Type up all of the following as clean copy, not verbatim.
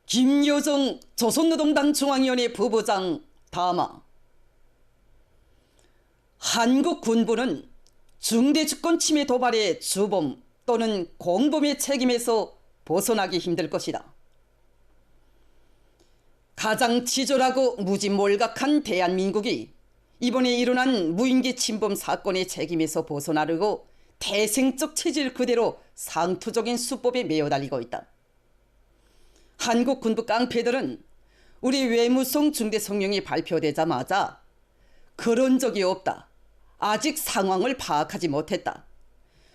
김여정 조선노동당 중앙위원회 부부장 담화. 한국 군부는 중대주권 침해 도발의 주범 또는 공범의 책임에서 벗어나기 힘들 것이다. 가장 치졸하고 무지몰각한 대한민국이 이번에 일어난 무인기 침범 사건의 책임에서 벗어나려고 태생적 체질 그대로 상투적인 수법에 매어달리고 있다. 한국 군부 깡패들은 우리 외무성 중대 성명이 발표되자마자 그런 적이 없다. 아직 상황을 파악하지 못했다.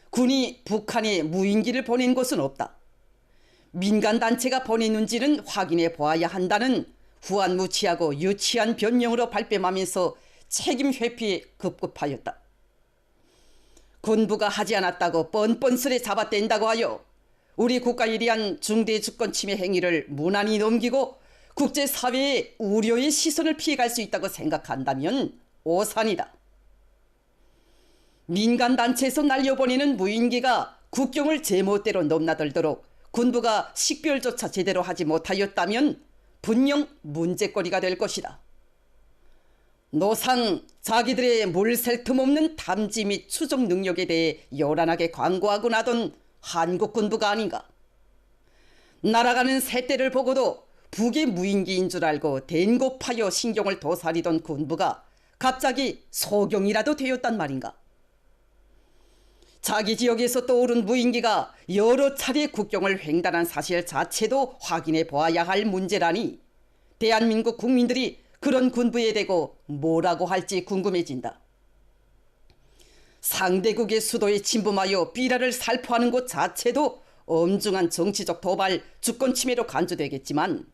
군이 북한에 무인기를 보낸 것은 없다. 민간단체가 보냈는지는 확인해 보아야 한다는 후안무치하고 유치한 변명으로 발뺌하면서 책임 회피에 급급하였다. 군부가 하지 않았다고 뻔뻔스레 잡아댄다고 하여 우리 국가에 대한 중대 주권 침해 행위를 무난히 넘기고 국제사회의 우려의 시선을 피해갈 수 있다고 생각한다면 오산이다. 민간단체에서 날려보내는 무인기가 국경을 제멋대로 넘나들도록 군부가 식별조차 제대로 하지 못하였다면 분명 문제거리가 될 것이다. 노상 자기들의 물샐 틈 없는 탐지 및 추적 능력에 대해 요란하게 광고하고 나던 한국 군부가 아닌가. 날아가는 새떼를 보고도 북의 무인기인 줄 알고 댄고파여 신경을 도사리던 군부가 갑자기 소경이라도 되었단 말인가. 자기 지역에서 떠오른 무인기가 여러 차례 국경을 횡단한 사실 자체도 확인해 보아야 할 문제라니 대한민국 국민들이 그런 군부에 대고 뭐라고 할지 궁금해진다. 상대국의 수도에 침범하여 비라를 살포하는 것 자체도 엄중한 정치적 도발, 주권 침해로 간주되겠지만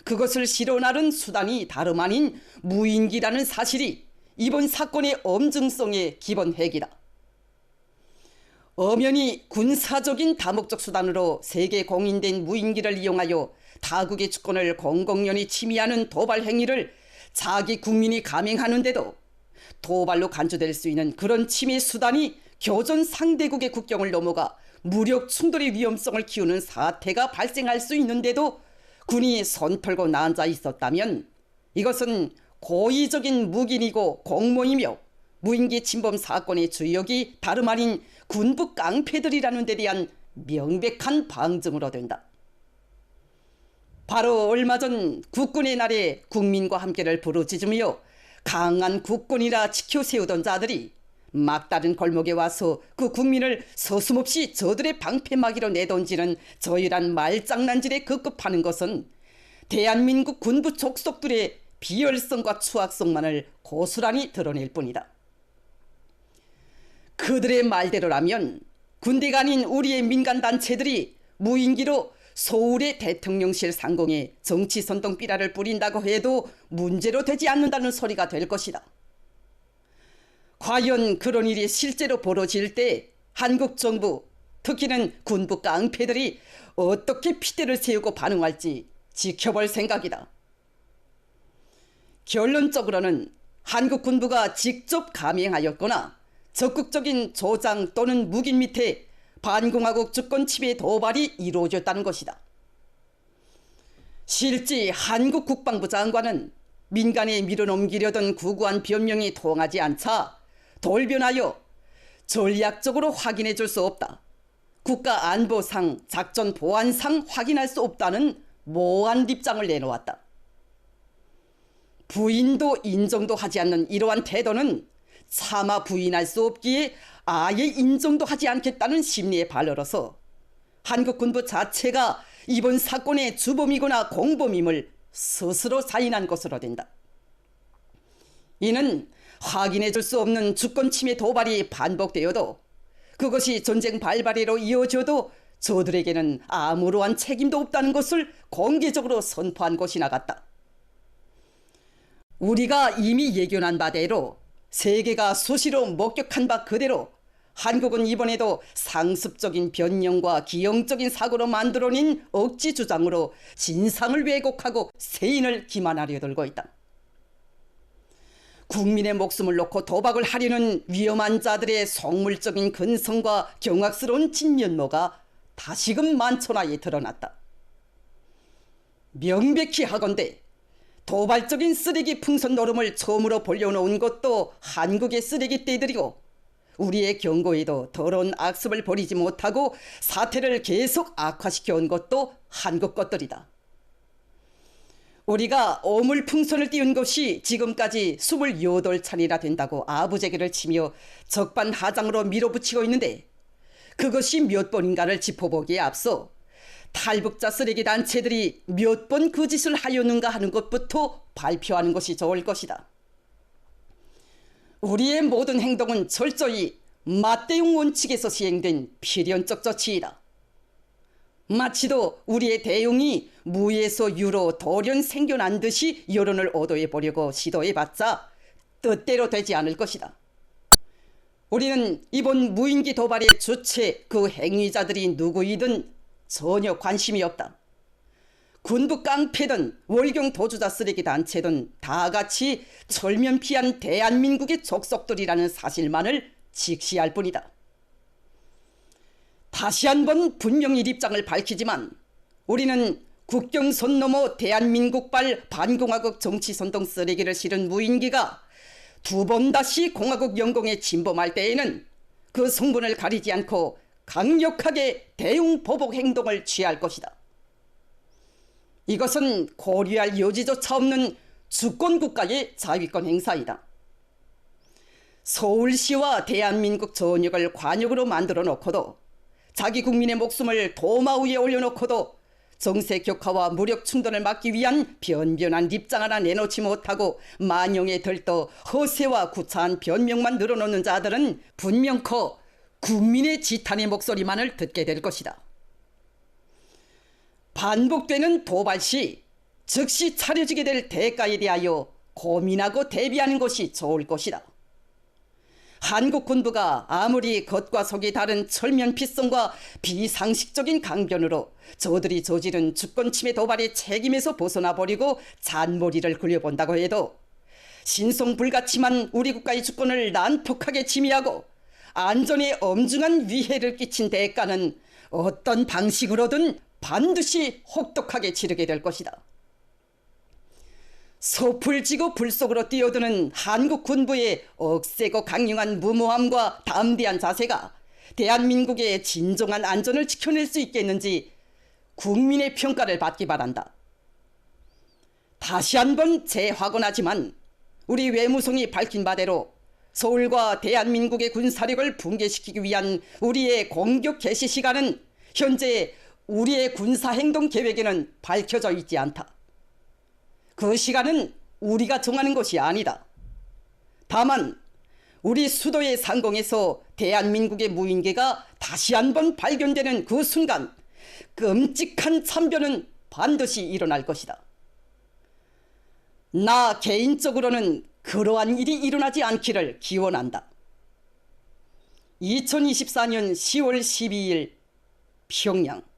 그것을 실현하는 수단이 다름 아닌 무인기라는 사실이 이번 사건의 엄중성의 기본 핵이다. 엄연히 군사적인 다목적 수단으로 세계 공인된 무인기를 이용하여 타국의 주권을 공공연히 침해하는 도발 행위를 자기 국민이 감행하는데도 도발로 간주될 수 있는 그런 침해 수단이 교전 상대국의 국경을 넘어가 무력 충돌의 위험성을 키우는 사태가 발생할 수 있는데도 군이 손 털고 앉아 있었다면 이것은 고의적인 묵인이고 공모이며 무인기 침범 사건의 주역이 다름 아닌 군부 깡패들이라는 데 대한 명백한 방증으로 된다. 바로 얼마 전 국군의 날에 국민과 함께를 부르짖으며 강한 국군이라 지켜 세우던 자들이 막다른 골목에 와서 그 국민을 서슴없이 저들의 방패막이로 내던지는 저열한 말장난질에 급급하는 것은 대한민국 군부 족속들의 비열성과 추악성만을 고스란히 드러낼 뿐이다. 그들의 말대로라면 군대가 아닌 우리의 민간단체들이 무인기로 서울의 대통령실 상공에 정치선동 삐라를 뿌린다고 해도 문제로 되지 않는다는 소리가 될 것이다. 과연 그런 일이 실제로 벌어질 때 한국 정부, 특히는 군부 깡패들이 어떻게 핏대를 세우고 반응할지 지켜볼 생각이다. 결론적으로는 한국 군부가 직접 감행하였거나 적극적인 조장 또는 묵인 밑에 반공화국 주권 침해 도발이 이루어졌다는 것이다. 실제 한국 국방부 장관은 민간에 밀어넘기려던 구구한 변명이 통하지 않자 돌변하여 전략적으로 확인해 줄 수 없다. 국가안보상, 작전보안상 확인할 수 없다는 모호한 입장을 내놓았다. 부인도 인정도 하지 않는 이러한 태도는 차마 부인할 수 없기에 아예 인정도 하지 않겠다는 심리의 발로로서 한국 군부 자체가 이번 사건의 주범이거나 공범임을 스스로 자인한 것으로 된다. 이는 확인해 줄 수 없는 주권 침해 도발이 반복되어도 그것이 전쟁 발발으로 이어져도 저들에게는 아무러한 책임도 없다는 것을 공개적으로 선포한 것이나 같다. 우리가 이미 예견한 바대로 세계가 수시로 목격한 바 그대로 한국은 이번에도 상습적인 변명과 기형적인 사고로 만들어낸 억지 주장으로 진상을 왜곡하고 세인을 기만하려 들고 있다. 국민의 목숨을 놓고 도박을 하려는 위험한 자들의 속물적인 근성과 경악스러운 진면모가 다시금 만천하에 드러났다. 명백히 하건대 도발적인 쓰레기 풍선 노름을 처음으로 벌려놓은 것도 한국의 쓰레기떼들이고 우리의 경고에도 더러운 악습을 버리지 못하고 사태를 계속 악화시켜온 것도 한국 것들이다. 우리가 오물풍선을 띄운 것이 지금까지 28차례나 된다고 아부제기를 치며 적반하장으로 밀어붙이고 있는데 그것이 몇 번인가를 짚어보기에 앞서 탈북자 쓰레기 단체들이 몇 번 그 짓을 하였는가 하는 것부터 발표하는 것이 좋을 것이다. 우리의 모든 행동은 철저히 맞대응 원칙에서 시행된 필연적 조치이다. 마치도 우리의 대응이 무에서 유로 돌연 생겨난 듯이 여론을 오도해보려고 시도해봤자 뜻대로 되지 않을 것이다. 우리는 이번 무인기 도발의 주체 그 행위자들이 누구이든 전혀 관심이 없다. 군부 깡패든 월경 도주자 쓰레기 단체든 다 같이 철면피한 대한민국의 족속들이라는 사실만을 직시할 뿐이다. 다시 한번 분명히 입장을 밝히지만 우리는 국경선 넘어 대한민국발 반공화국 정치선동 쓰레기를 실은 무인기가 두 번 다시 공화국 영공에 침범할 때에는 그 성분을 가리지 않고 강력하게 대응 보복 행동을 취할 것이다. 이것은 고려할 여지조차 없는 주권국가의 자위권 행사이다. 서울시와 대한민국 전역을 관역으로 만들어 놓고도 자기 국민의 목숨을 도마 위에 올려놓고도 정세 격화와 무력 충돌을 막기 위한 변변한 입장 하나 내놓지 못하고 만용에 들떠 허세와 구차한 변명만 늘어놓는 자들은 분명코 국민의 지탄의 목소리만을 듣게 될 것이다. 반복되는 도발 시 즉시 차려지게 될 대가에 대하여 고민하고 대비하는 것이 좋을 것이다. 한국 군부가 아무리 겉과 속이 다른 철면피성과 비상식적인 강변으로 저들이 저지른 주권침해 도발의 책임에서 벗어나 버리고 잔머리를 굴려본다고 해도 신성불가침한 우리 국가의 주권을 난폭하게 침해하고 안전에 엄중한 위해를 끼친 대가는 어떤 방식으로든 반드시 혹독하게 치르게 될 것이다. 섭을 지고 불속으로 뛰어드는 한국 군부의 억세고 강력한 무모함과 담대한 자세가 대한민국의 진정한 안전을 지켜낼 수 있겠는지 국민의 평가를 받기 바란다. 다시 한번 재확언하지만 우리 외무성이 밝힌 바대로 서울과 대한민국의 군사력을 붕괴시키기 위한 우리의 공격 개시 시간은 현재 우리의 군사행동 계획에는 밝혀져 있지 않다. 그 시간은 우리가 정하는 것이 아니다. 다만 우리 수도의 상공에서 대한민국의 무인기가 다시 한번 발견되는 그 순간 끔찍한 참변은 반드시 일어날 것이다. 나 개인적으로는 그러한 일이 일어나지 않기를 기원한다. 2024년 10월 12일 평양.